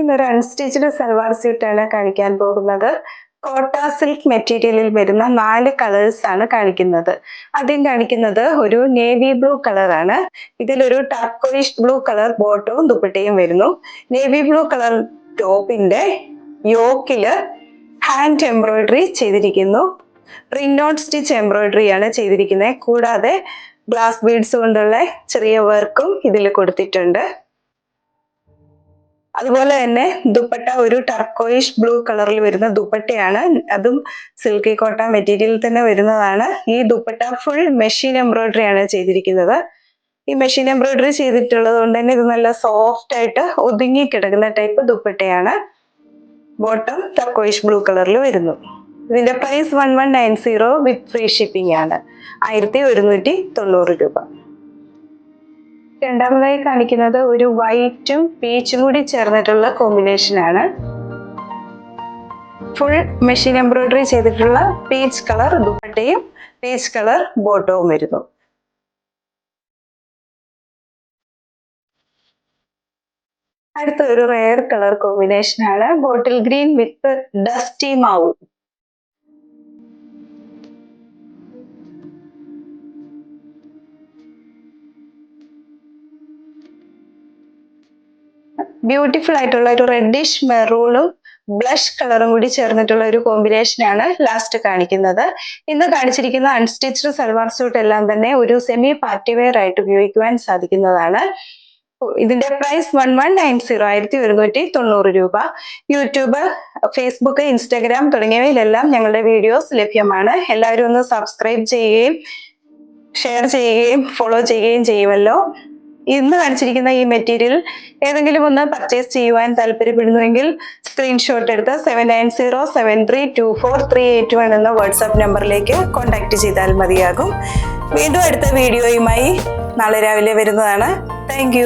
ഇന്നൊരു അൺസ്റ്റിച്ച്ഡ് സൽവാർ സ്യൂട്ടാണ് കാണിക്കാൻ പോകുന്നത്. കോട്ട സിൽക്ക് മെറ്റീരിയലിൽ വരുന്ന 4 കളേഴ്സ് ആണ് കാണിക്കുന്നത്. ആദ്യം കാണിക്കുന്നത് ഒരു നേവി ബ്ലൂ കളറാണ്. ഇതിലൊരു ടർക്കോയിഷ് ബ്ലൂ കളർ ബോട്ടവും ദുപ്പട്ടയും വരുന്നു. നേവി ബ്ലൂ കളർ ടോപ്പിന്റെ യോക്കില് ഹാൻഡ് എംബ്രോയിഡറി ചെയ്തിരിക്കുന്നു. റിംഗ് നോട്ട് സ്റ്റിച്ച് എംബ്രോയിഡറി ആണ് ചെയ്തിരിക്കുന്നത്. കൂടാതെ ഗ്ലാസ് ബീഡ്സ് കൊണ്ടുള്ള ചെറിയ വർക്കും ഇതിൽ കൊടുത്തിട്ടുണ്ട്. അതുപോലെ തന്നെ ദുപ്പട്ട ഒരു ടർക്കോയിഷ് ബ്ലൂ കളറിൽ വരുന്ന ദുപ്പട്ടയാണ്. അതും സിൽക്കി കോട്ട മെറ്റീരിയലിൽ തന്നെ വരുന്നതാണ്. ഈ ദുപ്പട്ട ഫുൾ മെഷീൻ എംബ്രോയിഡറി ആണ് ചെയ്തിരിക്കുന്നത്. ഈ മെഷീൻ എംബ്രോയിഡറി ചെയ്തിട്ടുള്ളത് കൊണ്ട് തന്നെ ഇത് നല്ല സോഫ്റ്റ് ആയിട്ട് ഒതുങ്ങി കിടക്കുന്ന ടൈപ്പ് ദുപ്പട്ടയാണ്. ബോട്ടം ടർക്കോയിഷ് ബ്ലൂ കളറിൽ വരുന്നു. ഇതിന്റെ പ്രൈസ് 1190 വിത്ത് ഫ്രീ ഷിപ്പിംഗ് ആണ്. 1190 രൂപ. രണ്ടാമതായി കാണിക്കുന്നത് ഒരു വൈറ്റും പീച്ചും കൂടി ചേർന്നിട്ടുള്ള കോമ്പിനേഷൻ ആണ്. ഫുൾ മെഷീൻ എംബ്രോയിഡറി ചെയ്തിട്ടുള്ള പീച്ച് കളർ ദുപ്പട്ടയും പീച്ച് കളർ ബോട്ടവും വരുന്നു. അടുത്ത ഒരു റെയർ കളർ കോമ്പിനേഷൻ ആണ്. ബോട്ടിൽ ഗ്രീൻ വിത്ത് ഡസ്റ്റി മാവ്. ബ്യൂട്ടിഫുൾ ആയിട്ടുള്ള ഒരു റെഡിഷ് മെറൂണും ബ്ലഷ് കളറും കൂടി ചേർന്നിട്ടുള്ള ഒരു കോമ്പിനേഷൻ ആണ് ലാസ്റ്റ് കാണിക്കുന്നത്. ഇന്ന് കാണിച്ചിരിക്കുന്ന അൺസ്റ്റിച്ച്ഡ് സൽവാർ സ്യൂട്ട് എല്ലാം തന്നെ ഒരു സെമി പാർട്ടി വെയർ ആയിട്ട് ഉപയോഗിക്കുവാൻ സാധിക്കുന്നതാണ്. ഇതിന്റെ പ്രൈസ് 1190 1190 രൂപ. യൂട്യൂബ്, ഫേസ്ബുക്ക്, ഇൻസ്റ്റാഗ്രാം തുടങ്ങിയവയിലെല്ലാം ഞങ്ങളുടെ വീഡിയോസ് ലഭ്യമാണ്. എല്ലാവരും ഒന്ന് സബ്സ്ക്രൈബ് ചെയ്യുകയും ഷെയർ ചെയ്യുകയും ഫോളോ ചെയ്യുകയും ചെയ്യുമല്ലോ. ഇന്ന് കാണിച്ചിരിക്കുന്ന ഈ മെറ്റീരിയൽ ഏതെങ്കിലും ഒന്ന് പർച്ചേസ് ചെയ്യുവാൻ താല്പര്യപ്പെടുന്നുവെങ്കിൽ സ്ക്രീൻഷോട്ട് എടുത്ത് 7907324381 എന്ന വാട്സാപ്പ് നമ്പറിലേക്ക് കോൺടാക്ട് ചെയ്താൽ മതിയാകും. വീണ്ടും അടുത്ത വീഡിയോയുമായി നാളെ രാവിലെ വരുന്നതാണ്. താങ്ക്